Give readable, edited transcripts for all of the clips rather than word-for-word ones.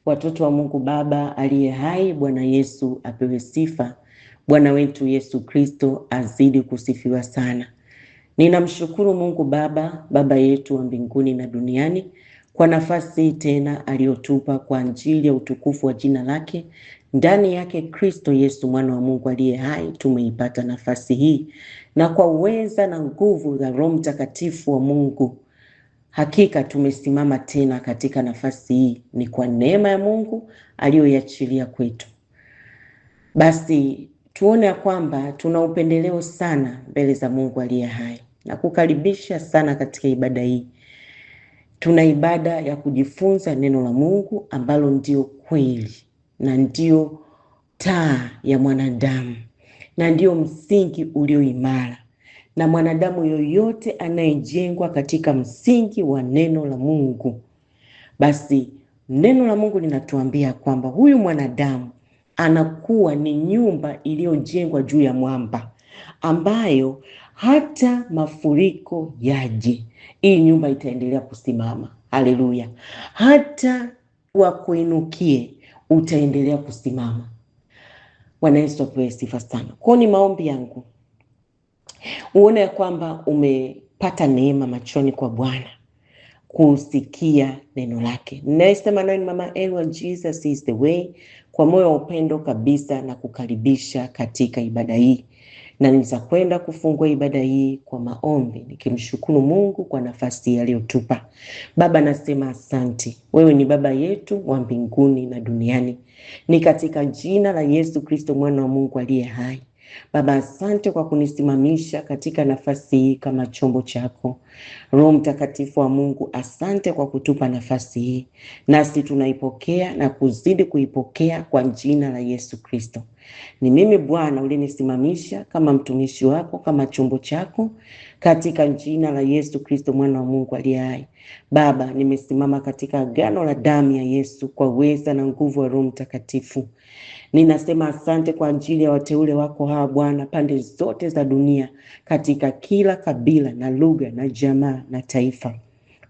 Watoto wa Mungu Baba aliye hai, Bwana Yesu apewe sifa. Bwana wetu Yesu Kristo azidi kusifiwa sana. Ninamshukuru Mungu Baba, Baba yetu wa mbinguni na duniani, kwa nafasi tena aliyotupa kwa ajili ya utukufu wa jina lake. Ndani yake Kristo Yesu mwana wa Mungu aliye hai tumeipata nafasi hii, na kwa uweza na nguvu za Roho Mtakatifu wa Mungu hakika tumesimama tena katika nafasi hii. Ni kwa neema ya Mungu aliyoiachilia kwetu. Basi tuone ya kwamba tuna upendeleo sana mbele za Mungu aliye hai, na kukaribisha sana katika ibada hii. Tuna ibada ya kujifunza neno la Mungu ambalo ndio kweli na ndio taa ya mwanadamu na ndio msingi ulio imara. Na mwanadamu yoyote anayejengwa katika msingi wa neno la Mungu, basi neno la Mungu linatuambia kwamba huyu mwanadamu anakuwa ni nyumba iliyojengwa juu ya mwamba, ambayo hata mafuriko yaje, hii nyumba itaendelea kusimama. Haleluya! Hata wakuinukie, utaendelea kusimama. Bwana Yesu apewe sifa sana. Kwa ni maombi yangu uone ya kwamba umepata neema machoni kwa Bwana kusikia neno lake. Ninasema nawe ni Mama Elwa, Jesus is the way, kwa moyo wa upendo kabisa na kukaribisha katika ibada hii. Na nitakwenda kufungua ibada hii kwa maombi nikimshukuru Mungu kwa nafasi aliyotupa. Baba, nasema asante. Wewe ni Baba yetu wa mbinguni na duniani. Ni katika jina la Yesu Kristo mwana wa Mungu aliye hai. Baba, asante kwa kunisimamisha katika nafasi hii kama chombo chako. Roho Mtakatifu wa Mungu, asante kwa kutupa nafasi hii. Nasi tunaipokea na kuzidi kuipokea kwa jina la Yesu Kristo. Ni mimi Bwana ulinisimamisha kama mtumishi wako, kama chombo chako, katika jina la Yesu Kristo mwana wa Mungu aliye hai. Baba, nimesimama katika agano la damu ya Yesu kwa uweza na nguvu ya Roho Mtakatifu. Ninasema asante kwa ajili ya wateule wako hawa Bwana, pande zote za dunia, katika kila kabila na lugha na jamaa na taifa.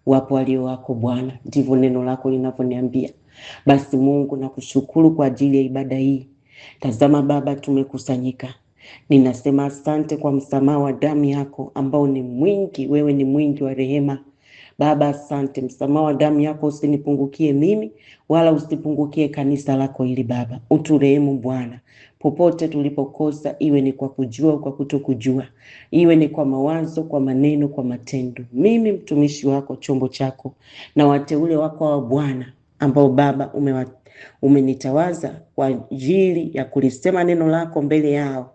Wapo walio wako Bwana, ndivyo neno lako linavyoniambia. Basi Mungu, nakushukuru kwa ajili ya ibada hii. Tazama Baba, tumekusanyika. Ninasema asante kwa msamaha wa damu yako ambao ni mwingi. Wewe ni mwingi wa rehema. Baba, asante. Msamaha wa damu yako usinipungukie mimi, wala usipungukie kanisa lako hili Baba. Uturehemu Bwana. Popote tulipokosa, iwe ni kwa kujua au kwa kutokujua, iwe ni kwa mawazo, kwa maneno, kwa matendo, mimi mtumishi wako, chombo chako, na wateule wako wa Bwana ambao Baba umenitawaza kwa ajili ya kulisema neno lako mbele yao,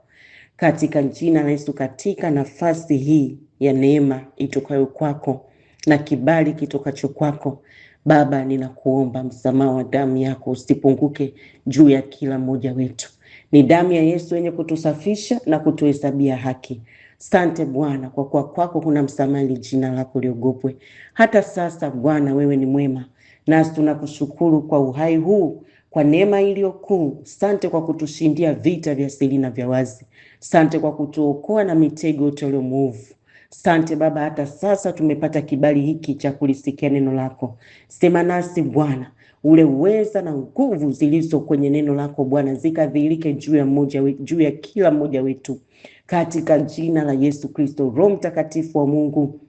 katika jina la Yesu, katika nafasi hii ya neema itokayo kwako na kibali kitokacho kwako Baba, ninakuomba msamaha wa damu yako usipunguke juu ya kila mmoja wetu. Ni damu ya Yesu yenye kutusafisha na kutuhesabia haki. Asante Bwana, kwa kuwa kwako kuna msamaha, jina lako liogopwe. Hata sasa Bwana, wewe ni mwema, nasi tunakushukuru kwa uhai huu, kwa neema iliyo kuu. Asante kwa kutushindia vita vya siri na vya wazi. Asante kwa kutuokoa na mitego yote ile mwovu. Asante Baba, hata sasa tumepata kibali hiki cha kulisikia neno lako. Sema nasi Bwana, ule uweza na nguvu zilizo kwenye neno lako Bwana zikadhihirike juu ya kila mmoja wetu, katika jina la Yesu Kristo. Roho Mtakatifu wa Mungu,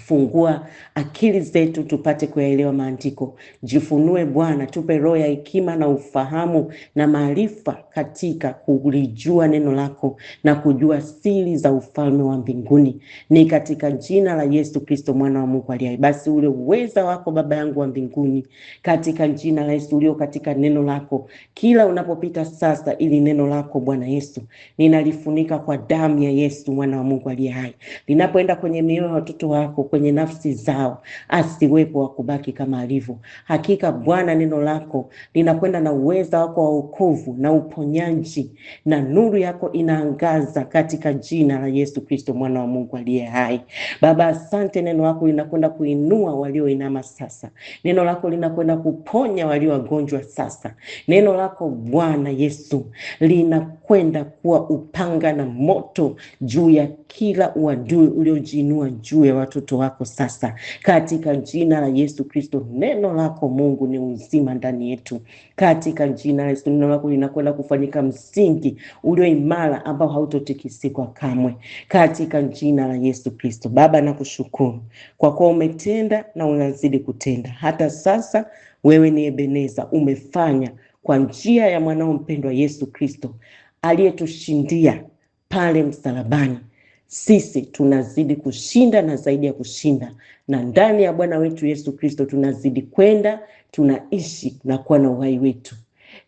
fungua akili zetu tupate kuyaelewa maandiko. Jifunue Bwana, tupe roho ya hekima na ufahamu na maarifa katika kulijua neno lako na kujua siri za ufalme wa mbinguni. Ni katika jina la Yesu Kristo mwana wa Mungu aliye hai. Basi ule uweza wako Baba yangu wa mbinguni, katika jina la Yesu, ulio katika neno lako, kila unapopita sasa, ili neno lako Bwana Yesu ninalifunika kwa damu ya Yesu mwana wa Mungu aliye hai. Linapoenda kwenye mioyo ya watoto wako, kwenye nafsi zao, asiwepo wa kubaki kama alivyo. Hakika Bwana, neno lako linakwenda na uweza wako wa wokovu na uponyaji, na nuru yako inaangaza katika jina la Yesu Kristo mwana wa Mungu aliye hai. Baba, asante. Neno lako linakwenda kuinua walioinama sasa. Neno lako linakwenda kuponya walio wagonjwa sasa. Neno lako Bwana Yesu linakwenda kuwa upanga na moto juu ya kila uadui uliojiinua juu ya watoto watoto wako sasa katika jina la Yesu Kristo. Neno lako Mungu ni uzima ndani yetu katika jina la Yesu. Neno lako linakwenda kufanyika msingi ulio imara ambao hautotikisika kamwe katika jina la Yesu Kristo. Baba, nakushukuru kwa kuwa umetenda na unazidi kutenda. Hata sasa wewe ni Ebeneza, umefanya kwa njia ya mwanao mpendwa Yesu Kristo aliyetushindia pale msalabani. Sisi tunazidi kushinda na zaidi ya kushinda, na ndani ya Bwana wetu Yesu Kristo tunazidi kwenda, tunaishi na kuwa na uhai wetu,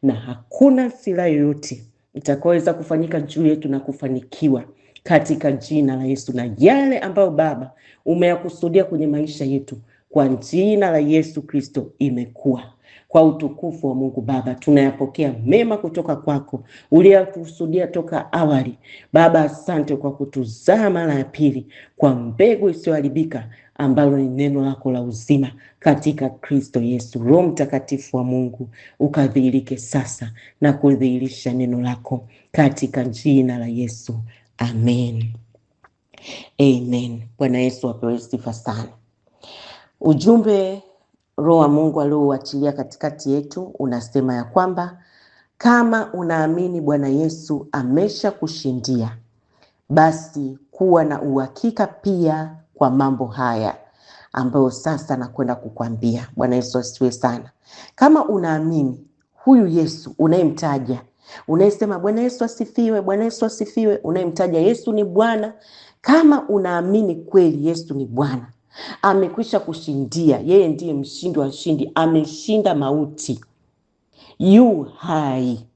na hakuna silaha yoyote itakayoweza kufanyika juu yetu na kufanikiwa katika jina la Yesu. Na yale ambayo Baba umeyakusudia kwenye maisha yetu kwa jina la Yesu Kristo imekuwa kwa utukufu wa Mungu. Baba, tunayapokea mema kutoka kwako uliyokusudia toka awali. Baba, asante kwa kutuzaa mara ya pili kwa mbegu isiyoharibika ambalo ni neno lako la uzima katika Kristo Yesu. Roho Mtakatifu wa Mungu ukadhihirike sasa na kudhihirisha neno lako katika jina la Yesu. Amen. Amen. Bwana Yesu apewe sifa sana. Ujumbe Roho wa Mungu aliouachilia katikati yetu unasema ya kwamba kama unaamini Bwana Yesu amesha kushindia, basi kuwa na uhakika pia kwa mambo haya ambayo sasa nakwenda kukwambia. Bwana Yesu asifiwe sana. Kama unaamini huyu Yesu unayemtaja, unayesema Bwana Yesu asifiwe, Bwana Yesu asifiwe, unayemtaja Yesu ni Bwana, kama unaamini kweli Yesu ni Bwana, amekwisha kushindia, yeye ndiye mshindi wa shindi, ameshinda mauti, yu hai.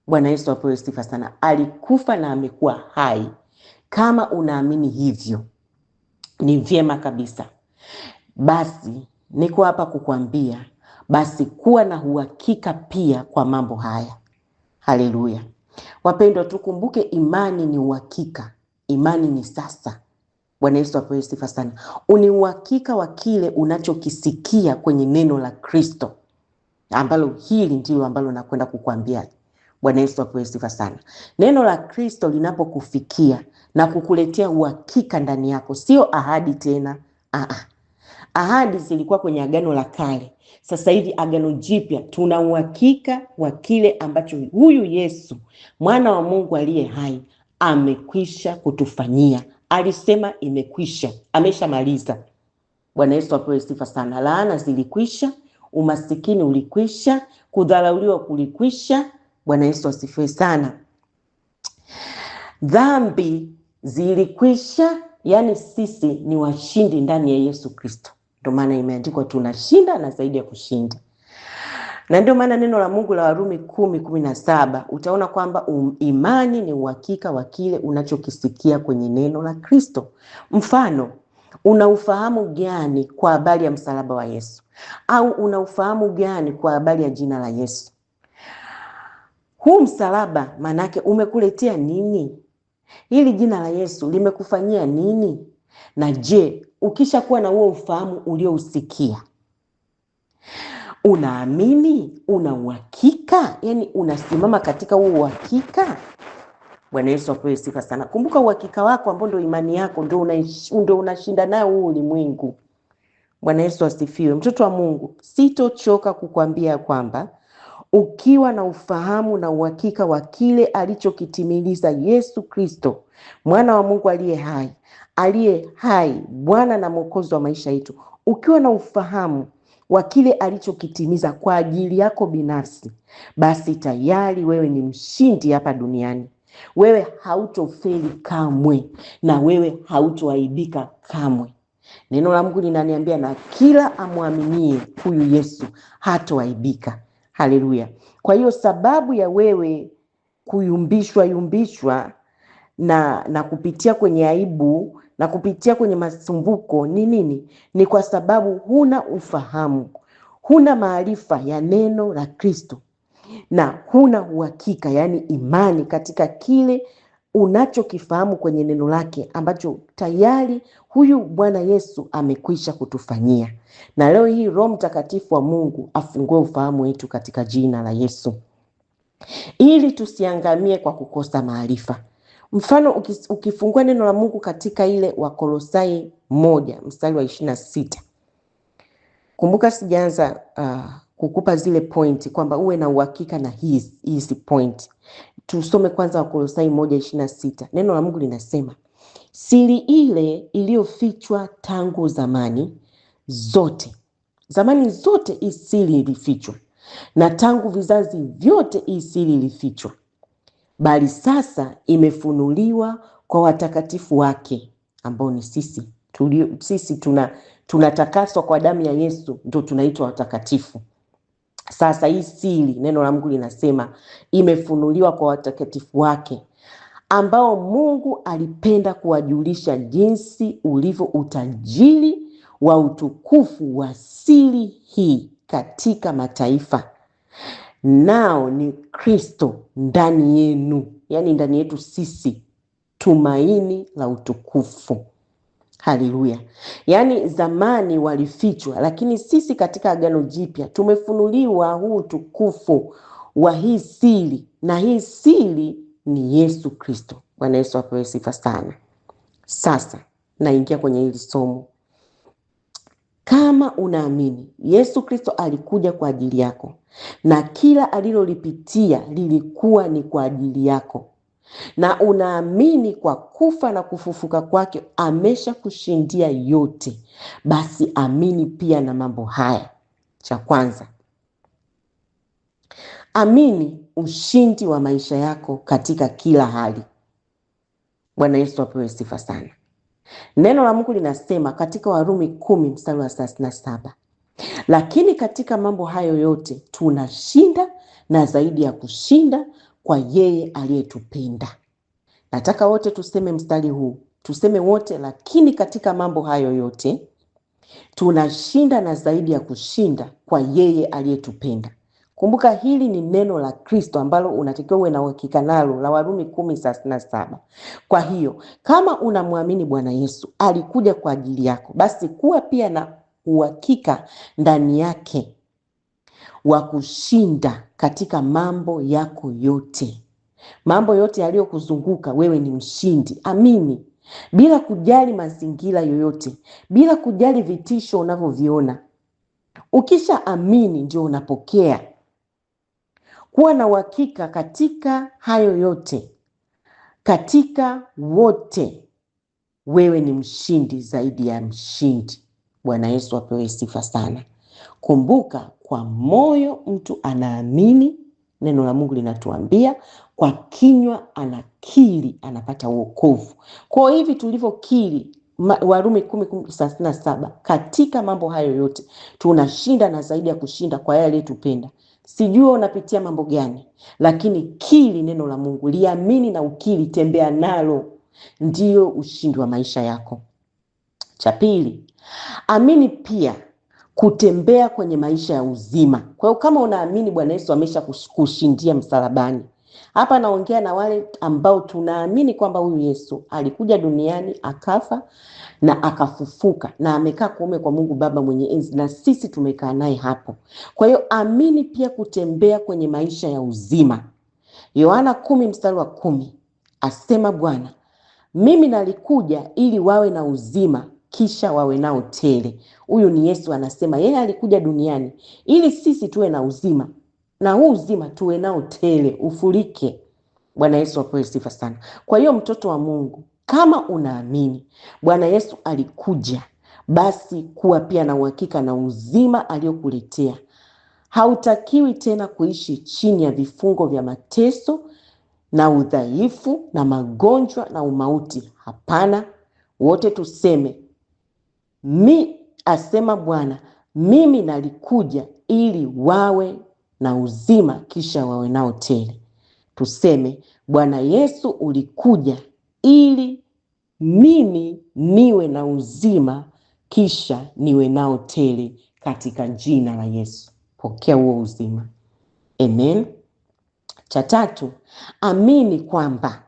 Bwana Yesu apewe sifa sana. Alikufa na amekuwa hai. Kama unaamini hivyo, ni vyema kabisa. Basi niko hapa kukwambia, basi kuwa na uhakika pia kwa mambo haya. Haleluya. Wapendwa, tukumbuke imani ni uhakika. Imani ni sasa. Bwana Yesu apewe sifa sana. Ni uhakika wa kile unachokisikia kwenye neno la Kristo, ambalo hili ndilo ambalo nakwenda kukwambia. Bwana Yesu apewe sifa sana. Neno la Kristo linapokufikia na kukuletea uhakika ndani yako, sio ahadi tena. Ahadi zilikuwa kwenye Agano la Kale. Sasa hivi Agano Jipya tuna uhakika wa kile ambacho huyu Yesu mwana wa Mungu aliye hai amekwisha kutufanyia. Alisema imekwisha, ameshamaliza. Bwana Yesu apewe sifa sana. Laana zilikwisha, umasikini ulikwisha, kudharauliwa kulikwisha. Bwana Yesu asifiwe sana. Dhambi zilikwisha, yani sisi ni washindi ndani ya Yesu Kristo. Ndio maana imeandikwa tunashinda na zaidi ya kushinda. Na ndio maana neno la Mungu la Warumi 10:17 utaona kwamba imani ni uhakika wa kile unachokisikia kwenye neno la Kristo. Mfano, una ufahamu gani kwa habari ya msalaba wa Yesu? Au una ufahamu gani kwa habari ya jina la Yesu? Huu msalaba manake umekuletea nini? Hili jina la Yesu limekufanyia nini? Na je, ukisha kuwa na huo ufahamu uliousikia, unaamini? Una uhakika? Yani unasimama katika huo uhakika? Bwana Yesu apewe sifa sana. Kumbuka uhakika wako ambao ndio imani yako, ndio unashinda nayo huu ulimwengu. Bwana Yesu asifiwe. Mtoto wa Mungu, sitochoka kukwambia kwamba ukiwa na ufahamu na uhakika wa kile alichokitimiliza Yesu Kristo, mwana wa Mungu aliye hai, Bwana na Mwokozi wa maisha yetu, ukiwa na ufahamu wa kile alichokitimiza kwa ajili yako binafsi, basi tayari wewe ni mshindi hapa duniani. Wewe hautofeli kamwe, na wewe hautoaibika kamwe. Neno la Mungu linaniambia na kila amwaminie huyu Yesu hatoaibika. Haleluya. Kwa hiyo sababu ya wewe kuyumbishwa na kupitia kwenye aibu na kupitia kwenye masumbuko ni nini? Ni kwa sababu huna ufahamu, huna maarifa ya neno la Kristo, na huna uhakika, yani imani katika kile unachokifahamu kwenye neno lake ambacho tayari huyu Bwana Yesu amekwisha kutufanyia. Na leo hii Roho Mtakatifu wa Mungu afungue ufahamu wetu katika jina la Yesu, ili tusiangamie kwa kukosa maarifa. Mfano, ukifungua neno la Mungu katika ile Wakolosai 1 mstari wa 26. Kumbuka sijaanza kukupa zile point kwamba uwe na uhakika na hizi point. Tusome kwanza Wakolosai 1:26. Neno la Mungu linasema, siri ile iliyofichwa tangu zamani zote hii siri ilifichwa, na tangu vizazi vyote hii siri ilifichwa, bali sasa imefunuliwa kwa watakatifu wake ambao ni sisi. Sisi tunatakaswa kwa damu ya Yesu, ndio tunaitwa watakatifu. Sasa hii siri, neno la Mungu linasema, imefunuliwa kwa watakatifu wake ambao Mungu alipenda kuwajulisha jinsi ulivyo utajiri wa utukufu wa siri hii katika mataifa, nao ni Kristo ndani yenu, yani ndani yetu sisi, tumaini la utukufu. Haleluya. Yani zamani walifichwa, lakini sisi katika Agano Jipya tumefunuliwa huu utukufu wa hii siri, na hii siri ni Yesu Kristo. Bwana Yesu apewe sifa sana. Sasa naingia kwenye hili somo. Kama unaamini Yesu Kristo alikuja kwa ajili yako, na kila alilolipitia lilikuwa ni kwa ajili yako, na unaamini kwa kufa na kufufuka kwake amesha kushindia yote, basi amini pia na mambo haya. Cha kwanza, amini ushindi wa maisha yako katika kila hali. Bwana Yesu apewe sifa sana. Neno la Mungu linasema katika Warumi 10 mstari wa 37, lakini katika mambo hayo yote tunashinda na zaidi ya kushinda kwa yeye aliyetupenda. Nataka wote tuseme mstari huu, tuseme wote, lakini katika mambo hayo yote tunashinda na zaidi ya kushinda kwa yeye aliyetupenda. Kumbuka hili ni neno la Kristo ambalo unatakiwa uwe na uhakika nalo, la Warumi 10:37. Kwa hiyo kama unamwamini Bwana Yesu alikuja kwa ajili yako, basi kuwa pia na uhakika ndani yake wa kushinda katika mambo yako yote. Mambo yote yaliyokuzunguka, wewe ni mshindi. Amini bila kujali mazingira yoyote, bila kujali vitisho unavyoviona. Ukisha amini ndio unapokea. Kuwa na uhakika katika hayo yote, katika wote, wewe ni mshindi zaidi ya mshindi. Bwana Yesu apewe sifa sana. Kumbuka, kwa moyo mtu anaamini, neno la Mungu linatuambia, kwa kinywa anakiri, anapata wokovu. Kwa hivi tulivyokiri, Warumi 10:37, katika mambo hayo yote tunashinda na zaidi ya kushinda kwa yeye aliyetupenda. Sijui unapitia mambo gani, lakini kiri neno la Mungu, liamini na ukiri, tembea nalo, ndio ushindi wa maisha yako. Cha pili, amini pia kutembea kwenye maisha ya uzima. Kwa hiyo kama unaamini Bwana Yesu amesha kushindia msalabani, hapa naongea na wale ambao tunaamini kwamba huyu Yesu alikuja duniani, akafa na akafufuka, na amekaa kuume kwa Mungu Baba mwenye enzi, na sisi tumekaa naye hapo. Kwa hiyo amini pia kutembea kwenye maisha ya uzima. Yohana 10 mstari wa 10 asema Bwana, mimi nalikuja ili wawe na uzima, kisha wawe nao tele. Huyu ni Yesu anasema, yeye alikuja duniani ili sisi tuwe na uzima, na huu uzima tuwe nao tele, ufurike. Bwana Yesu apewe sifa sana. Kwa hiyo mtoto wa Mungu, kama unaamini Bwana Yesu alikuja, basi kuwa pia na uhakika na uzima aliokuletea. Hautakiwi tena kuishi chini ya vifungo vya mateso na udhaifu na magonjwa na umauti. Hapana, wote tuseme, asema Bwana, mimi nalikuja ili wawe na uzima, kisha wawe nao tele. Tuseme, Bwana Yesu ulikuja ili mimi niwe na uzima, kisha niwe nao tele, katika jina la Yesu. Pokea huo uzima. Amen. Cha tatu, amini kwamba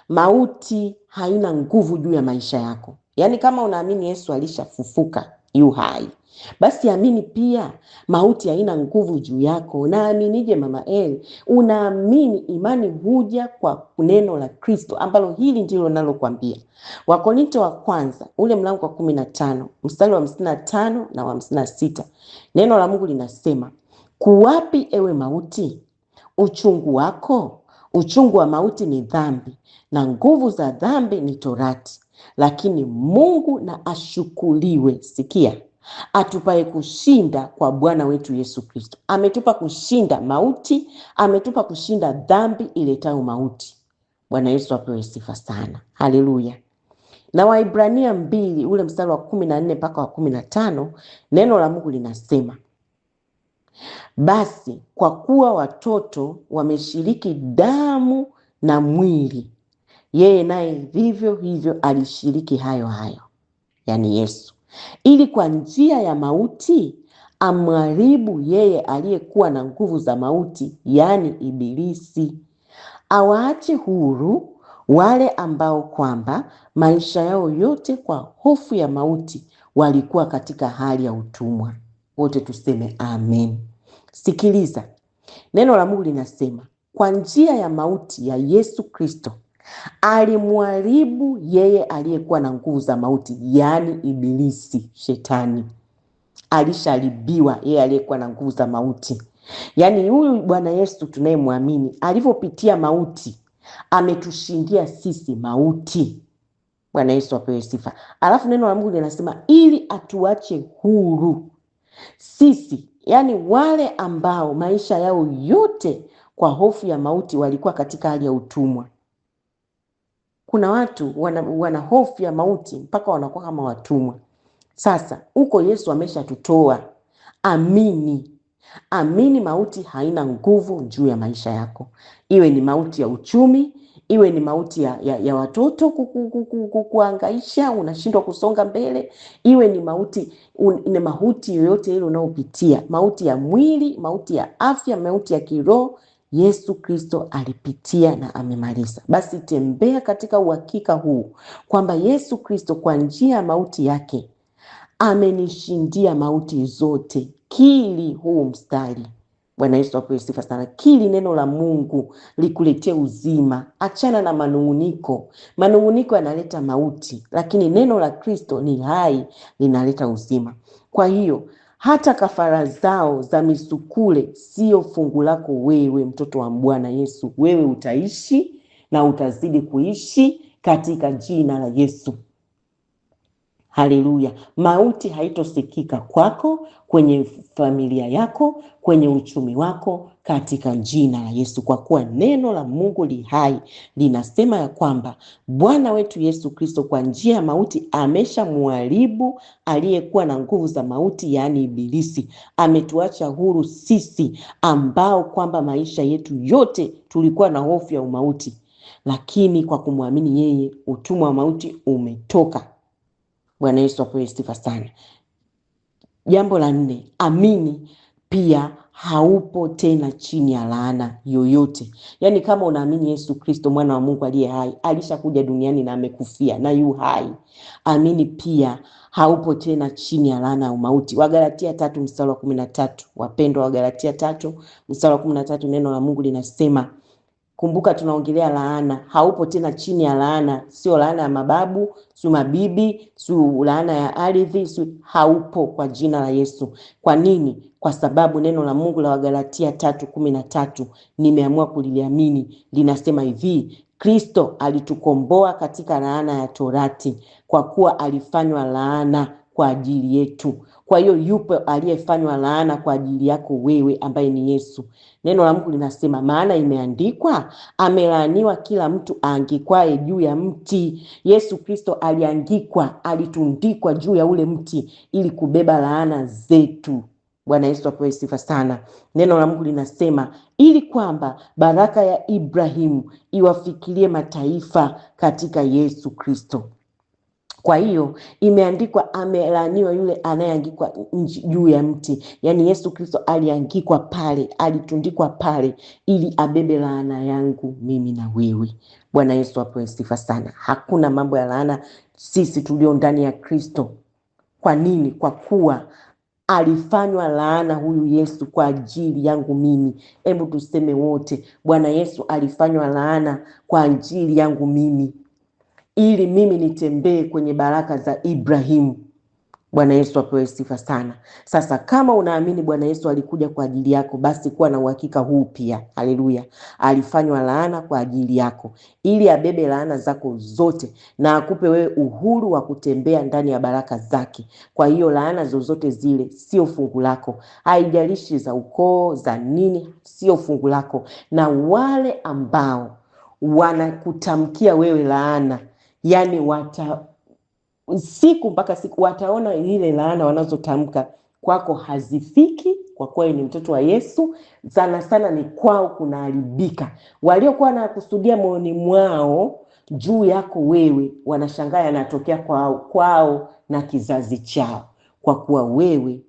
mauti haina nguvu juu ya maisha yako. Yaani kama unaamini Yesu alishafufuka, yu hai. Basi amini pia, mauti haina nguvu juu yako. Naaminije mama Eli? Unaamini, imani huja kwa neno la Kristo, ambalo hili ndilo nalokuambia. Wakorinto wa kwanza ule mlango wa 15 mstari wa 55 na wa 56, neno la Mungu linasema, kuwapi ewe mauti uchungu wako? Uchungu wa mauti ni dhambi, na nguvu za dhambi ni torati. Lakini Mungu na ashukuriwe, sikia, atupaye kushinda kwa Bwana wetu Yesu Kristo. Ametupa kushinda mauti, ametupa kushinda dhambi iletayo mauti. Bwana Yesu apewe sifa sana. Haleluya. Na Waibrania 2 ule mstari wa 14 mpaka wa 15, neno la Mungu linasema, basi kwa kuwa watoto wameshiriki damu na mwili, yeye naye vivyo hivyo alishiriki hayo hayo, yani Yesu, ili kwa njia ya mauti amharibu yeye aliyekuwa na nguvu za mauti, yani Ibilisi, awaache huru wale ambao kwamba maisha yao yote kwa hofu ya mauti walikuwa katika hali ya utumwa. Wote tuseme amen. Sikiliza, neno la Mungu linasema, kwa njia ya mauti ya Yesu Kristo alimharibu yeye aliyekuwa na nguvu za mauti, yani Ibilisi, shetani. Alisharibiwa yeye aliyekuwa na nguvu za mauti. Yani huyu Bwana Yesu tunayemwamini, alivyopitia mauti, ametushindia sisi mauti. Bwana Yesu apewe sifa. Alafu neno la Mungu linasema, ili atuache huru sisi, yani wale ambao maisha yao yote kwa hofu ya mauti walikuwa katika hali ya utumwa. Kuna watu wana hofu ya mauti mpaka wanakuwa kama watumwa. Sasa huko Yesu ameshatutoa. Amini. Amini, mauti haina nguvu juu ya maisha yako. Iwe ni mauti ya uchumi, iwe ni mauti ya watoto kukuhangaisha, unashindwa kusonga mbele, iwe ni mauti yoyote ile unayopitia, mauti ya mwili, mauti ya afya, mauti ya kiroho, Yesu Kristo alipitia na amemaliza. Basi tembea katika uhakika huu kwamba Yesu Kristo kwa njia ya mauti yake amenishindia mauti zote. Kili huu mstari. Bwana Yesu apewe sifa sana. Kili neno la Mungu likuletea uzima. Achana na manunguniko. Manunguniko yanaleta mauti, lakini neno la Kristo ni hai, linaleta uzima. Kwa hiyo hata kafara zao za misukule sio fungu lako wewe, mtoto wa Bwana Yesu. Wewe utaishi na utazidi kuishi katika jina la Yesu. Haleluya. Mauti haitosikika kwako, kwenye familia yako, kwenye uchumi wako, katika jina la Yesu, kwa kuwa neno la Mungu li hai, linasema ya kwamba Bwana wetu Yesu Kristo kwa njia ya mauti ameshamharibu aliyekuwa na nguvu za mauti, yani Ibilisi. Ametuacha huru sisi ambao kwamba maisha yetu yote tulikuwa na hofu ya umauti, lakini kwa kumwamini yeye utumwa wa mauti umetoka. Bwana Yesu apewe sifa sana. Jambo la 4, amini pia haupo tena chini ya laana yoyote. Yani kama unaamini Yesu Kristo mwana wa Mungu aliye hai, alishakuja duniani na amekufia na yu hai, amini pia haupo tena chini ya laana ya mauti. Wagalatia 3 mstari wa 13. Wapendwa, Wagalatia 3 mstari wa 13, neno la Mungu linasema, kumbuka tunaongelea laana, haupo tena chini ya laana. Sio laana ya mababu, sio mabibi, sio laana ya ardhi, sio, haupo kwa jina la Yesu. Kwa nini? Kwa sababu neno la Mungu la Wagalatia 3:13 nimeamua kuliamini. Linasema hivi, Kristo alitukomboa katika laana ya torati, kwa kuwa alifanywa laana kwa ajili yetu. Kwa hiyo yupo aliyefanywa laana kwa ajili yako wewe, ambaye ni Yesu. Neno la Mungu linasema, maana imeandikwa, amelaaniwa kila mtu aangikwae juu ya mti. Yesu Kristo aliangikwa, alitundikwa juu ya ule mti ili kubeba laana zetu. Bwana Yesu apewe sifa sana. Neno la Mungu linasema, ili kwamba baraka ya Ibrahimu iwafikirie mataifa katika Yesu Kristo. Kwa hiyo imeandikwa, amelaaniwa yule anayeangikwa juu ya mti. Yani Yesu Kristo aliangikwa pale, alitundikwa pale ili abebe laana yangu mimi na wewe. Bwana Yesu apewe sifa sana. Hakuna mambo ya laana sisi tulio ndani ya Kristo. Kwa nini? Kwa kuwa alifanywa laana huyu Yesu kwa ajili yangu mimi. Hebu tuseme wote, Bwana Yesu alifanywa laana kwa ajili yangu mimi, ili mimi nitembee kwenye baraka za Ibrahimu. Bwana Yesu apewe sifa sana. Sasa kama unaamini Bwana Yesu alikuja kwa ajili yako, basi kuwa na uhakika huu pia. Haleluya. Alifanywa laana kwa ajili yako, ili abebe laana zako zote na akupe wewe uhuru wa kutembea ndani ya baraka zake. Kwa hiyo laana zozote zile sio fungu lako. Haijalishi za ukoo, za nini, sio fungu lako. Na wale ambao wanakutamkia wewe laana, yani siku mpaka siku wataona ile laana wanazotamka kwako hazifiki, kwa kuwa ni mtoto wa Yesu. Sana sana ni kwao kunaharibika. Waliokuwa na kusudia moyoni mwao juu yako wewe, wanashangaa yanatokea kwao na kizazi chao, kwa kuwa wewe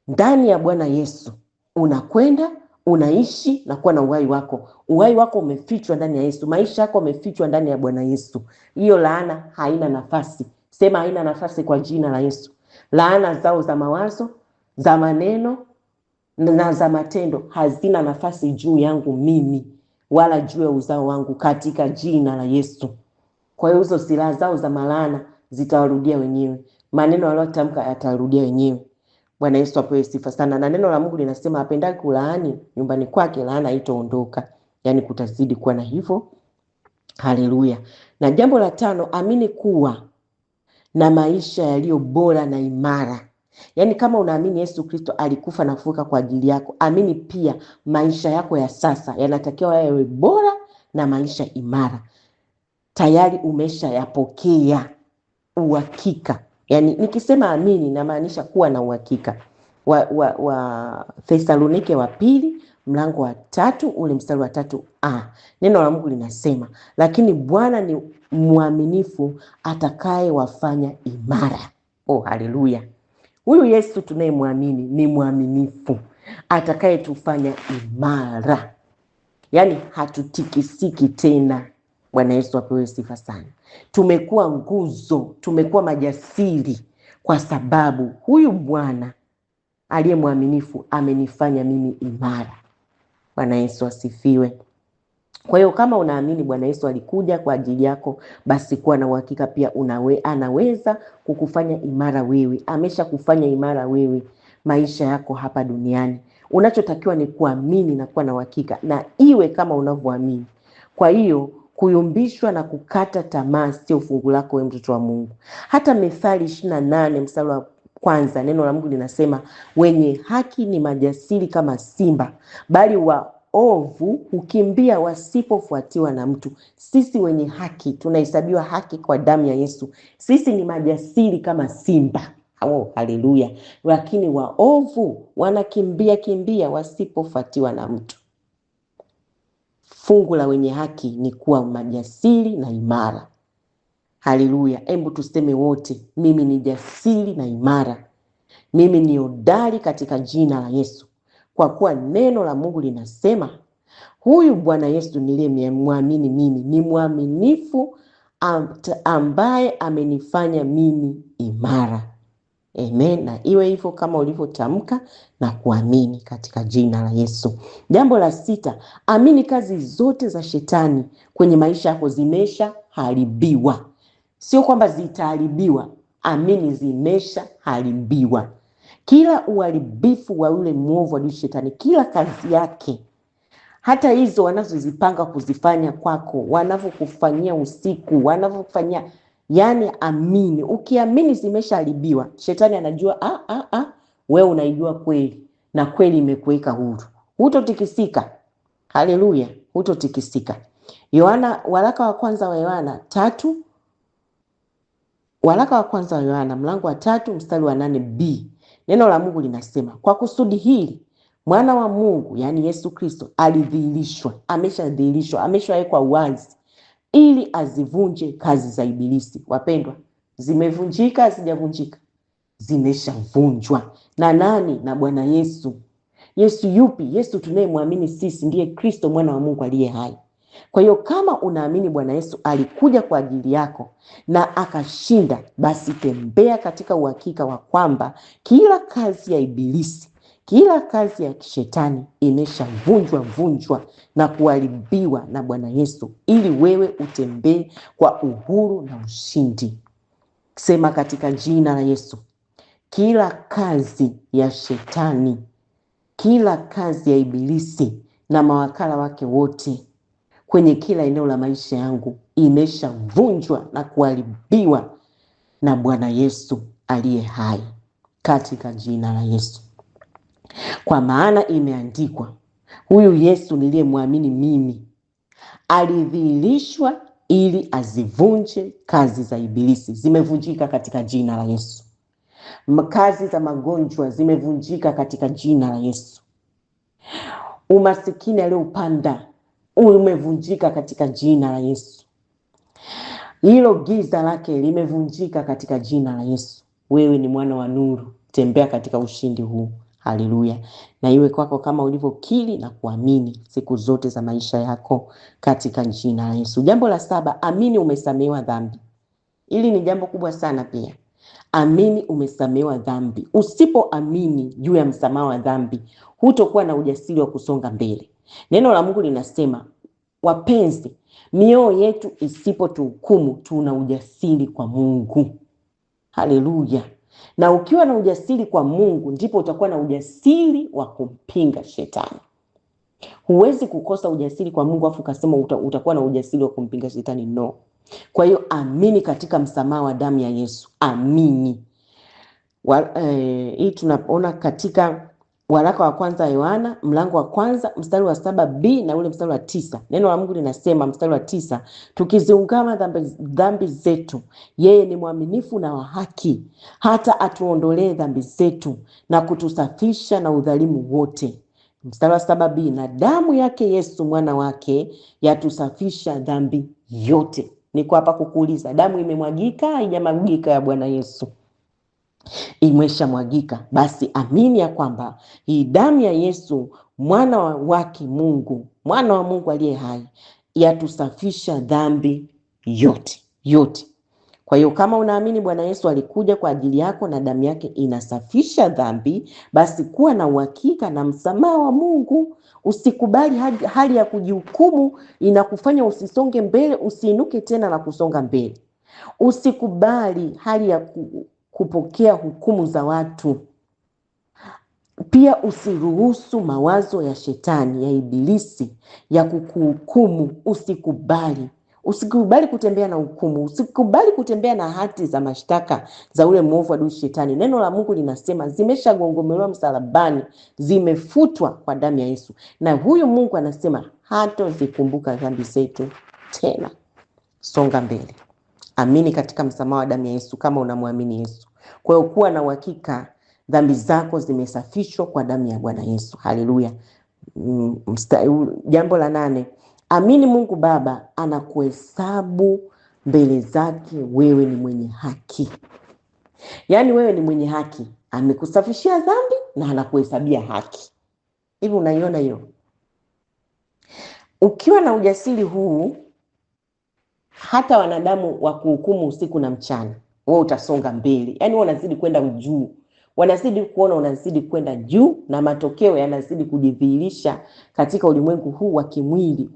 ndani ya Bwana Yesu unakwenda unaishi na kuwa na uhai wako. Uhai wako umefichwa ndani ya Yesu. Maisha yako umefichwa ndani ya Bwana Yesu. Hiyo laana haina nafasi. Sema haina nafasi kwa jina la Yesu. Laana zao za mawazo, za maneno na za matendo hazina nafasi juu yangu mimi, wala juu ya uzao wangu, katika jina la Yesu. Kwa hiyo hizo silaha zao za malana zitawarudia wenyewe. Maneno waliotamka yatarudia wenyewe. Bwana Yesu apewe sifa sana. Na neno la Mungu linasema apendaye kulaani nyumbani kwake, laana haitaondoka. Yani kutazidi kuwa na hivyo. Haleluya. Na jambo la 5, amini kuwa na maisha yaliyo bora na imara. Yani kama unaamini Yesu Kristo alikufa na kufufuka kwa ajili yako, amini pia maisha yako ya sasa yanatakiwa yawe bora na maisha imara. Tayari umeshayapokea uhakika. Yani nikisema amini namaanisha kuwa na uhakika. Thesalonike wa pili mlango wa 3 ule mstari wa 3a. Neno la Mungu linasema, lakini Bwana ni mwaminifu atakaye wafanya imara. Oh, haleluya. Huyu Yesu tunayemwamini ni mwaminifu atakaye tufanya imara. Yani hatutikisiki tena. Bwana Yesu apewe sifa sana. Tumekuwa nguzo, tumekuwa majasiri kwa sababu huyu Bwana aliye mwaminifu amenifanya mimi imara. Bwana Yesu asifiwe. Kwa hiyo kama unaamini Bwana Yesu alikuja kwa ajili yako, basi kuwa na uhakika pia anaweza kukufanya imara wewe. Amesha kufanya imara wewe maisha yako hapa duniani. Unachotakiwa ni kuamini na kuwa na uhakika, na iwe kama unavyoamini. Kwa hiyo kuyumbishwa na kukata tamaa sio fungu lako wewe, mtoto wa Mungu. Hata Mithali 28 mstari wa 1, neno la Mungu linasema, wenye haki ni majasiri kama simba, bali waovu hukimbia wasipofuatiwa na mtu. Sisi wenye haki tunahesabiwa haki kwa damu ya Yesu. Sisi ni majasiri kama simba. Oh, haleluya. Lakini waovu wanakimbia wasipofuatiwa na mtu. Fungu la wenye haki ni kuwa majasiri na imara. Haleluya. Hebu tuseme wote, mimi ni jasiri na imara. Mimi ni hodari katika jina la Yesu. Kwa kuwa neno la Mungu linasema, huyu Bwana Yesu niliyemwamini mimi ni mwaminifu ambaye amenifanya mimi imara. Amen. Na iwe hivyo kama ulivyotamka na kuamini katika jina la Yesu. Jambo la 6, amini kazi zote za shetani kwenye maisha yako zimeshaharibiwa. Sio kwamba zitaharibiwa, amini zimeshaharibiwa. Kila uharibifu wa yule mwovu wa shetani, kila kazi yake, hata hizo wanazozipanga kuzifanya kwako, wanavyokufanyia usiku, wanavyofanyia, yani amini. Ukiamini zimeshaharibiwa, shetani anajua wewe unaijua kweli, na kweli imekuweka huru. Hutotikisika. Haleluya, hutotikisika. Waraka wa kwanza wa Yohana 3, waraka wa kwanza wa Yohana mlango wa 3 mstari wa 8b. Neno la Mungu linasema, kwa kusudi hili mwana wa Mungu, yani Yesu Kristo, alidhihirishwa, ameshadhihirishwa, ameshawekwa wazi, ili azivunje kazi za ibilisi. Wapendwa, zimevunjika, hazijavunjika? Zimeshavunjwa. Na nani? Na Bwana Yesu. Yesu yupi? Yesu tunayemwamini sisi ndiye Kristo mwana wa Mungu aliye hai. Kwa hiyo kama unaamini Bwana Yesu alikuja kwa ajili yako na akashinda, basi tembea katika uhakika wa kwamba kila kazi ya ibilisi, kila kazi ya kishetani imeshavunjwa na kuharibiwa na Bwana Yesu, ili wewe utembee kwa uhuru na ushindi. Sema katika jina la Yesu, kila kazi ya shetani, kila kazi ya ibilisi na mawakala wake wote kwenye kila eneo la maisha yangu imeshavunjwa na kuharibiwa na Bwana Yesu aliye hai, katika jina la Yesu. Kwa maana imeandikwa, huyu Yesu niliyemwamini mimi alidhihirishwa ili azivunje kazi za ibilisi. Zimevunjika katika jina la Yesu. Kazi za magonjwa zimevunjika katika jina la Yesu. Umasikini aliyoupanda umevunjika katika jina la Yesu. Hilo giza lake limevunjika katika jina la Yesu. Wewe ni mwana wa nuru, tembea katika ushindi huu. Haleluya. Na iwe kwako kama ulivyokiri na kuamini siku zote za maisha yako katika jina la Yesu. Jambo la 7, amini umesamehewa dhambi. Hili ni jambo kubwa sana pia. Amini umesamehewa dhambi. Usipoamini juu ya msamaha wa dhambi, hutokuwa na ujasiri wa kusonga mbele. Neno la Mungu linasema, wapenzi, mioyo yetu isipotuhukumu, tuna ujasiri kwa Mungu. Haleluya. Na ukiwa na ujasiri kwa Mungu, ndipo utakuwa na ujasiri wa kumpinga shetani. Huwezi kukosa ujasiri kwa Mungu afu ukasema utakuwa na ujasiri wa kumpinga shetani, no. Kwa hiyo amini katika msamaha wa damu ya Yesu. Amini. Hii tunaona katika waraka wa kwanza Yohana mlango wa kwanza mstari wa 7b na ule mstari wa 9. Neno la Mungu linasema mstari wa 9, tukiziungama dhambi zetu, yeye ni mwaminifu na wa haki, hata atuondolee dhambi zetu na kutusafisha na udhalimu wote. Mstari wa 7b, na damu yake Yesu mwana wake yatusafisha dhambi yote. Niko hapa kukuuliza, damu imemwagika haijamwagika ya Bwana Yesu? Imeshamwagika. Basi amini ya kwamba hii damu ya Yesu mwana wake Mungu, mwana wa Mungu aliye hai, yatusafisha dhambi yote. Kwa hiyo kama unaamini Bwana Yesu alikuja kwa ajili yako na damu yake inasafisha dhambi, basi kuwa na uhakika na msamaha wa Mungu. Usikubali hali ya kujihukumu inakufanya usisonge mbele, usiinuke tena na kusonga mbele. Usikubali hali ya kupokea hukumu za watu. Pia usiruhusu mawazo ya shetani, ya ibilisi ya kukuhukumu. Usikubali kutembea na hukumu. Usikubali kutembea na hati za mashtaka za ule mwovu adui shetani. Neno la Mungu linasema zimeshagongomelewa msalabani, zimefutwa kwa damu ya Yesu. Na huyu Mungu anasema hatazikumbuka dhambi zetu tena. Songa mbele. Amini katika msamaha wa damu ya Yesu kama unamwamini Yesu. Kwa hiyo kuwa na uhakika dhambi zako zimesafishwa kwa damu ya Bwana Yesu. Haleluya. Jambo la 8, amini Mungu Baba anakuhesabu mbele zake wewe ni mwenye haki. Yaani wewe ni mwenye haki. Amekusafishia dhambi na anakuhesabia haki. Hivi unaiona hiyo? Ukiwa na ujasiri huu, hata wanadamu wa kuhukumu usiku na mchana, wewe utasonga mbele. Yaani wewe unazidi kwenda juu. Wanazidi kuona unazidi kwenda juu na matokeo yanazidi kujidhihirisha katika ulimwengu huu wa kimwili.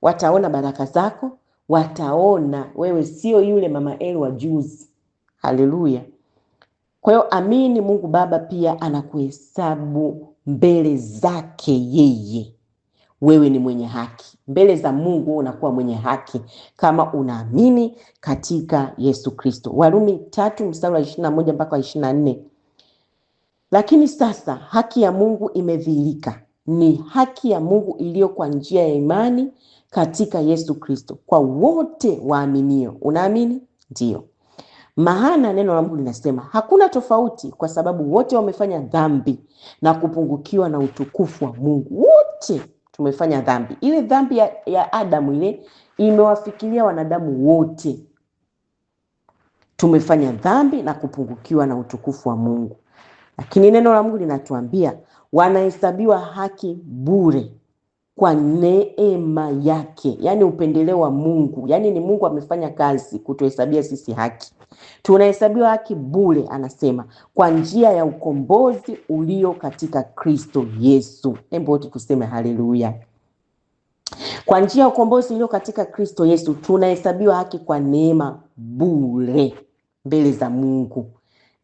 Wataona baraka zako, wataona wewe sio yule mama Eli wa juzi. Haleluya. Kwa hiyo amini Mungu Baba pia anakuhesabu mbele zake yeye. Wewe ni mwenye haki. Mbele za Mungu unakuwa mwenye haki kama unaamini katika Yesu Kristo. Warumi 3 mstari wa 21 mpaka 24. Lakini sasa haki ya Mungu imedhihirika. Ni haki ya Mungu iliyo kwa njia ya imani katika Yesu Kristo kwa wote waaminio. Unaamini? Ndio. Maana neno la Mungu linasema hakuna tofauti, kwa sababu wote wamefanya dhambi na kupungukiwa na utukufu wa Mungu. Wote tumefanya dhambi. Ile dhambi ya Adamu ile imewafikiria wanadamu wote. Tumefanya dhambi na kupungukiwa na utukufu wa Mungu. Lakini neno la Mungu linatuambia wanahesabiwa haki bure kwa neema yake, yani upendeleo wa Mungu, yani ni Mungu amefanya kazi kutuhesabia sisi haki. Tunahesabiwa haki bure, anasema, kwa njia ya ukombozi ulio katika Kristo Yesu. Hebu wote tuseme haleluya. Kwa njia ya ukombozi ulio katika Kristo Yesu tunahesabiwa haki kwa neema bure mbele za Mungu.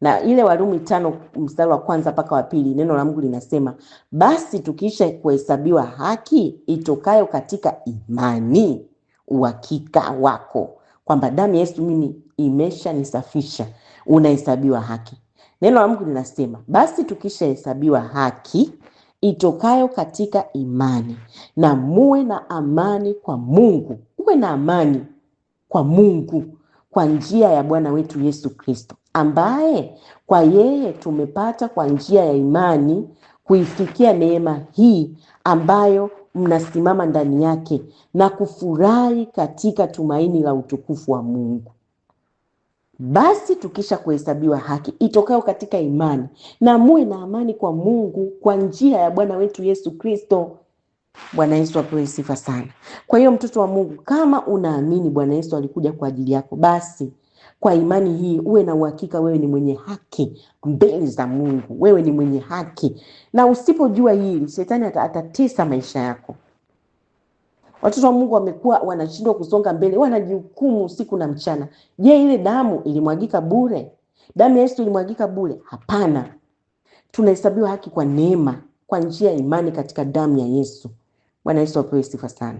Na ile Warumi 5 mstari wa 1 mpaka wa 2, neno la Mungu linasema, basi tukisha kuhesabiwa haki itokayo katika imani, uhakika wako kwamba damu ya Yesu mimi imeshanisafisha, unahesabiwa haki. Neno la Mungu linasema, basi tukisha hesabiwa haki itokayo katika imani, na muwe na amani kwa Mungu. Uwe na amani kwa Mungu kwa njia ya Bwana wetu Yesu Kristo, ambaye kwa yeye tumepata kwa njia ya imani kuifikia neema hii ambayo mnasimama ndani yake, na kufurahi katika tumaini la utukufu wa Mungu. Basi tukisha kuhesabiwa haki itokayo katika imani, na muwe na amani kwa Mungu kwa njia ya Bwana wetu Yesu Kristo. Bwana Yesu apewe sifa sana. Kwa hiyo mtoto wa Mungu, kama unaamini Bwana Yesu alikuja kwa ajili yako, basi kwa imani hii uwe na uhakika wewe ni mwenye haki mbele za Mungu. Wewe ni mwenye haki. Na usipojua hili, shetani atatesa maisha yako. Watoto wa Mungu wamekuwa wanashindwa kusonga mbele, wanajihukumu usiku na mchana. Je, ile damu ilimwagika bure? Damu ya Yesu ilimwagika bure? Hapana. Tunahesabiwa haki kwa neema, kwa njia ya imani katika damu ya Yesu. Bwana Yesu apewe sifa sana.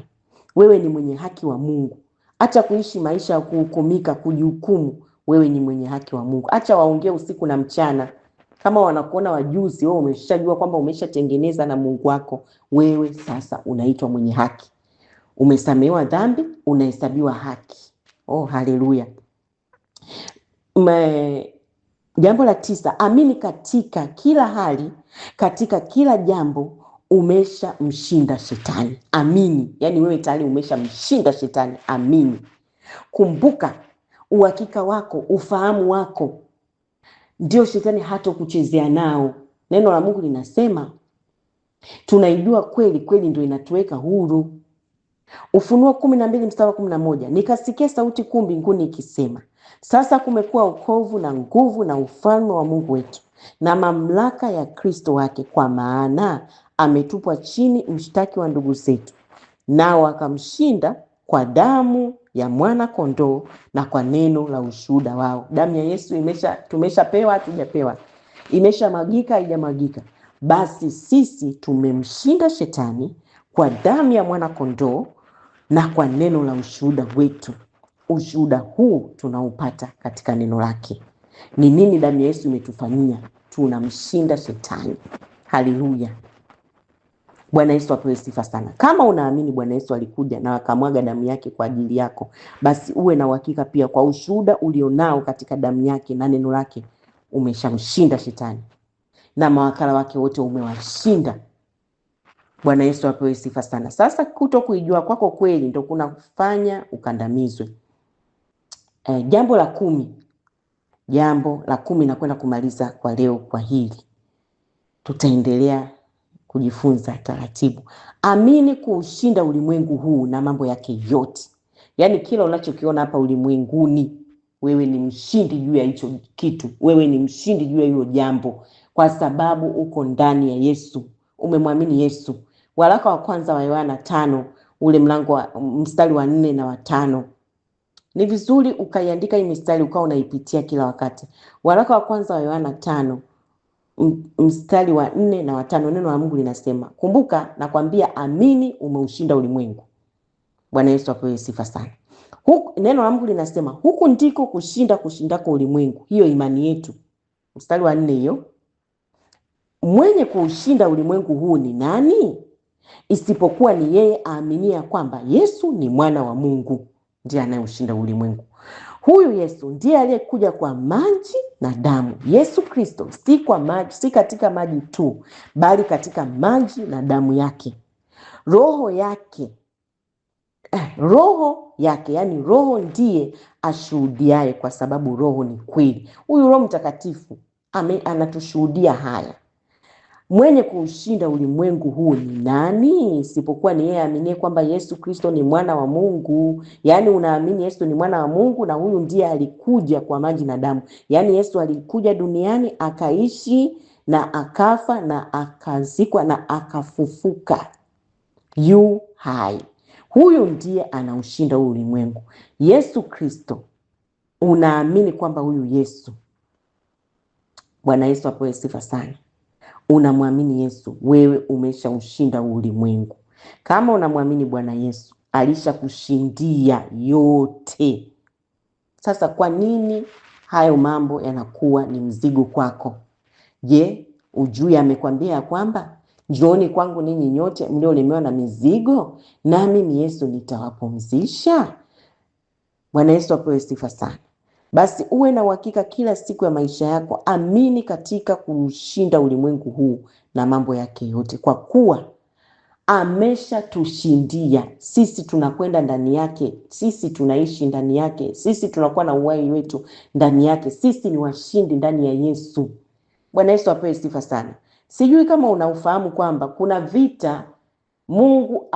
Wewe ni mwenye haki wa Mungu. Acha kuishi maisha ya kuhukumika, kujihukumu. Wewe ni mwenye haki wa Mungu. Acha waongee usiku na mchana. Kama wanakuona wajuzi, wewe umeshajua kwamba umeshatengeneza na Mungu wako. Wewe sasa unaitwa mwenye haki. Umesamehewa dhambi, unahesabiwa haki. Oh, haleluya. Jambo la 9, amini katika kila hali, katika kila jambo umeshamshinda shetani. Amini, yani wewe tayari umeshamshinda shetani. Amini. Kumbuka, uhakika wako, ufahamu wako ndio shetani hatakuchezea nao. Neno la Mungu linasema tunaijua kweli, kweli ndio inatuweka huru. Ufunuo 12 mstari wa 11, nikasikia sauti kuu mbinguni ikisema, sasa kumekuwa wokovu na nguvu na ufalme wa Mungu wetu na mamlaka ya Kristo wake, kwa maana ametupwa chini mshtaki wa ndugu zetu, nao akamshinda kwa damu ya mwana kondoo na kwa neno la ushuhuda wao. Damu ya Yesu tumeshapewa, hatujapewa? Imeshamwagika, haijamwagika? Basi sisi tumemshinda shetani kwa damu ya mwana kondoo na kwa neno la ushuhuda wetu. Ushuhuda huu tunaupata katika neno lake. Ni nini damu ya Yesu imetufanyia? Tunamshinda shetani. Haleluya. Bwana Yesu apewe sifa sana. Kama unaamini Bwana Yesu alikuja na akamwaga damu yake kwa ajili yako, basi uwe na uhakika pia kwa ushuhuda ulionao katika damu yake na neno lake, umeshamshinda shetani na mawakala wake wote umewashinda. Bwana Yesu apewe sifa sana. Sasa kutokuijua kwako kweli ndio kuna kufanya ukandamizwe. Jambo la 10 na kwenda kumaliza kwa leo kwa hili. Tutaendelea kujifunza taratibu. Amini kuushinda ulimwengu huu na mambo yake yote. Yaani kila unachokiona hapa ulimwenguni, wewe ni mshindi juu ya hicho kitu. Wewe ni mshindi juu ya hilo jambo kwa sababu uko ndani ya Yesu. Umemwamini Yesu. Waraka wa kwanza wa Yohana 5 ule mlango wa mstari wa 4 na wa 5. Ni vizuri ukaiandika hii mistari ukawa unaipitia kila wakati. Waraka wa kwanza wa Yohana 5 mstari wa 4 na wa 5, neno la Mungu linasema, kumbuka nakwambia, amini umeushinda ulimwengu. Bwana Yesu apewe sifa sana. Neno la Mungu linasema huku ndiko kushindako ulimwengu, hiyo imani yetu. Mstari wa 4 hiyo. Mwenye kuushinda ulimwengu huu ni nani? Isipokuwa ni yeye aaminia kwamba Yesu ni mwana wa Mungu. Ndiye anayeushinda ulimwengu. Huyu Yesu ndiye aliyekuja kwa maji na damu. Yesu Kristo si kwa maji, si katika maji tu, bali katika maji na damu yake. Roho yake, yani Roho ndiye ashuhudiaye, kwa sababu Roho ni kweli. Huyu Roho Mtakatifu anatushuhudia haya. Mwenye kuushinda ulimwengu huu ni nani? Isipokuwa ni yeye aaminie kwamba Yesu Kristo ni mwana wa Mungu. Yaani unaamini Yesu ni mwana wa Mungu, na huyu ndiye alikuja kwa maji na damu. Yaani Yesu alikuja duniani, akaishi na akafa na akazikwa na akafufuka. Yu hai. Huyu ndiye anaushinda ulimwengu. Yesu Kristo, unaamini kwamba huyu Yesu, Bwana Yesu apewe sifa sana, unamwamini Yesu, wewe umeshaushinda ulimwengu. Kama unamwamini Bwana Yesu, alishakushindia yote. Sasa kwa nini hayo mambo yanakuwa ni mzigo kwako? Je, ujui amekwambia kwamba njooni kwangu ninyi nyote mliolemewa na mizigo, na mimi Yesu nitawapumzisha? Bwana Yesu apewe sifa sana. Basi uwe na uhakika kila siku ya maisha yako, amini katika kushinda ulimwengu huu na mambo yake yote, kwa kuwa ameshatushindia. Sisi tunakwenda ndani yake, sisi tunaishi ndani yake, sisi tunakuwa na uhai wetu ndani yake. Sisi ni washindi ndani ya Yesu. Bwana Yesu apewe sifa sana. Sijui kama unaufahamu kwamba kuna vita Mungu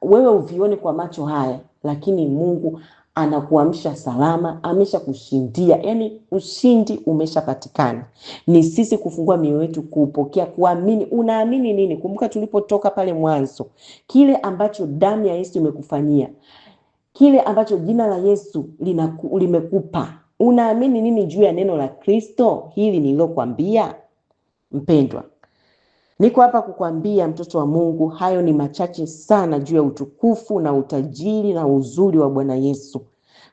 wewe uvione kwa macho haya, lakini Mungu anakuamsha salama, ameshakushindia. Yaani ushindi umeshapatikana. Ni sisi kufungua mioyo yetu kuupokea, kuamini. Unaamini nini? Kumbuka tulipotoka pale mwanzo, kile ambacho damu ya Yesu imekufanyia, kile ambacho jina la Yesu limekupa. Unaamini nini juu ya neno la Kristo hili nililokuambia? Mpendwa, niko hapa kukwambia, mtoto wa Mungu, hayo ni machache sana juu ya utukufu na utajiri na uzuri wa Bwana Yesu.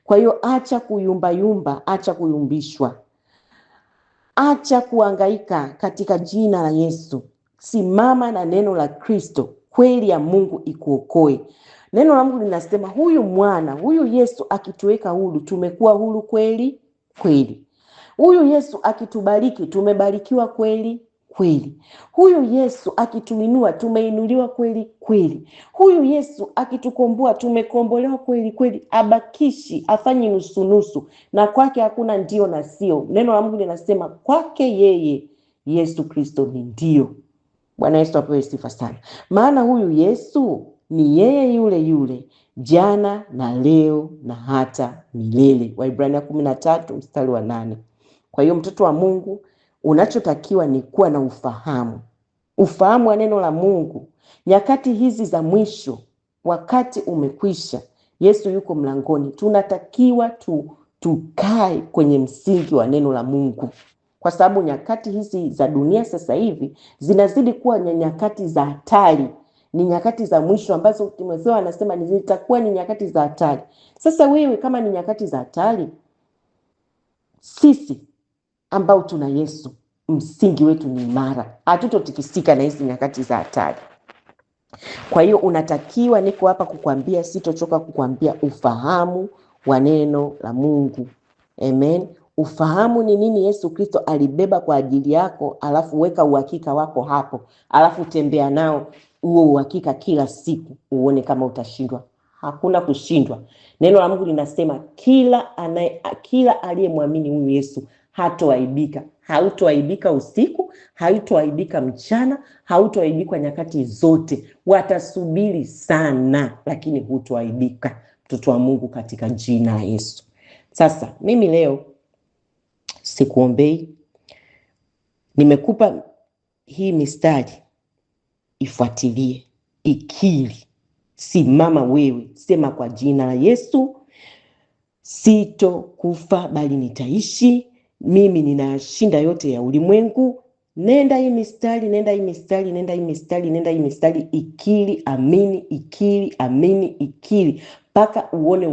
Kwa hiyo acha kuyumbayumba, acha kuyumbishwa, acha kuhangaika katika jina la Yesu. Simama na neno la Kristo, kweli ya Mungu ikuokoe. Neno la Mungu linasema huyu Yesu akituweka huru, tumekuwa huru kweli kweli. Huyu Yesu akitubariki, tumebarikiwa kweli kweli. Huyu Yesu akituinua, tumeinuliwa kweli kweli. Huyu Yesu akitukomboa, tumekombolewa kweli kweli. Abakishi, afanyi nusu, na kwake hakuna ndio na sio. Neno la Mungu linasema kwake yeye Yesu Kristo ni ndio. Bwana Yesu apewe sifa sana. Maana huyu Yesu ni yeye yule jana na leo na hata milele. Waibrania 13 mstari wa 8. Kwa hiyo mtoto wa Mungu, unachotakiwa ni kuwa na ufahamu wa neno la Mungu. Nyakati hizi za mwisho, wakati umekwisha, Yesu yuko mlangoni. Tunatakiwa tukae kwenye msingi wa neno la Mungu, kwa sababu nyakati hizi za dunia sasa hivi zinazidi kuwa nyakati za hatari. Ni nyakati za mwisho ambazo Timotheo anasema zitakuwa ni nyakati za hatari. Sasa wewe, kama ni nyakati za hatari, sisi ambao tuna Yesu, msingi wetu ni imara. Hatutotikisika na hizi nyakati za hatari. Kwa hiyo unatakiwa, niko hapa kukwambia, sitochoka kukwambia, ufahamu wa neno la Mungu. Amen. Ufahamu ni nini Yesu Kristo alibeba kwa ajili yako, alafu weka uhakika wako hapo, alafu tembea nao huo uhakika kila siku, uone kama utashindwa. Hakuna kushindwa. Neno la Mungu linasema kila aliyemwamini huyu Yesu hatoaibika. Hautoaibika usiku, hautoaibika mchana, hautoaibika nyakati zote. Watasubiri sana, lakini hutoaibika, mtoto wa Mungu, katika jina la Yesu. Sasa mimi leo sikuombei, nimekupa hii mistari, ifuatilie, ikiri. Simama wewe, sema kwa jina la Yesu, sitokufa bali nitaishi. Mimi ninashinda yote ya ulimwengu. Nenda hii mistari, nenda hii mistari, nenda hii mistari, nenda hii mistari. Ikiri, amini, ikiri, amini, ikiri, mpaka uone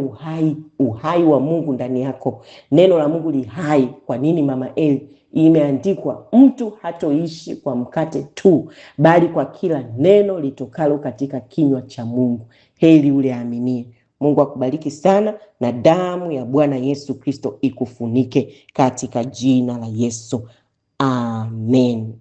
uhai wa Mungu ndani yako. Neno la Mungu li hai. Kwa nini, Mama Eli? Imeandikwa, mtu hatoishi kwa mkate tu, bali kwa kila neno litokalo katika kinywa cha Mungu. Heri ule aaminie. Mungu akubariki sana, na damu ya Bwana Yesu Kristo ikufunike katika jina la Yesu. Amen.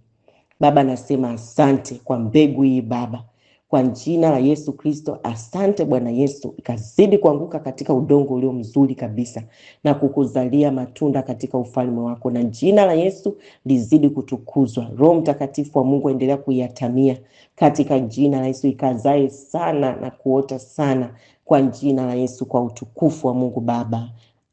Baba, nasema asante kwa mbegu hii Baba. kwa jina la Yesu Kristo. Asante Bwana Yesu, ikazidi kuanguka katika udongo ulio mzuri kabisa na kukuzalia matunda katika ufalme wako, na jina la Yesu lizidi kutukuzwa. Roho Mtakatifu wa Mungu endelea kuyatamia katika jina la Yesu, ikazae sana na kuota sana kwa jina la Yesu, kwa utukufu wa Mungu Baba.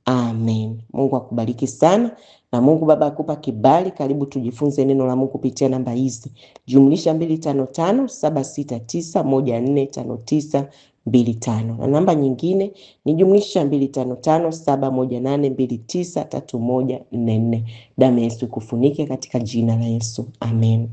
Amen. Mungu akubariki sana na Mungu Baba akupa kibali. Karibu tujifunze neno la Mungu kupitia namba hizi: +255 na namba nyingine ni +255 718293144. Damu ya Yesu ikufunike katika jina la Yesu. Amen.